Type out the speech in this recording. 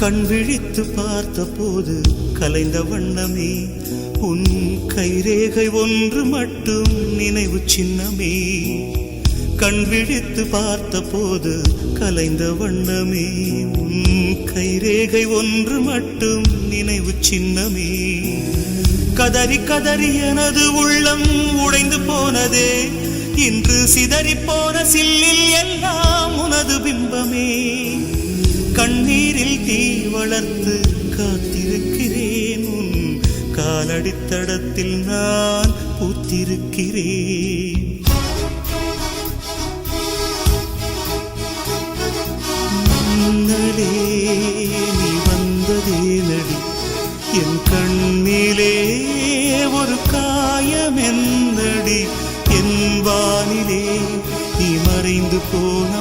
கண் விழித்து பார்த்த போது கலைந்த வண்ணமே உன் கைரேகை ஒன்று மட்டும் நினைவு சின்னமே. கண் விழித்து பார்த்த போது கலைந்த வண்ணமே உன் கைரேகை ஒன்று மட்டும் நினைவு சின்னமே. கதறி கதறி எனது உள்ளம் உடைந்து போனதே, இன்று சிதறி போன சில்லில் எல்லாம் உனது பிம்பமே. கண்ணீரில் தீ வளர்த்து காத்திருக்கிறேன், உன் காலடித்தடத்தில் நான் பூத்திருக்கிறேன். மன்னலே நீ வந்ததே நடி, என் கண்ணிலே ஒரு காயம் என்னடி. என் வானிலே நீ மறைந்து போன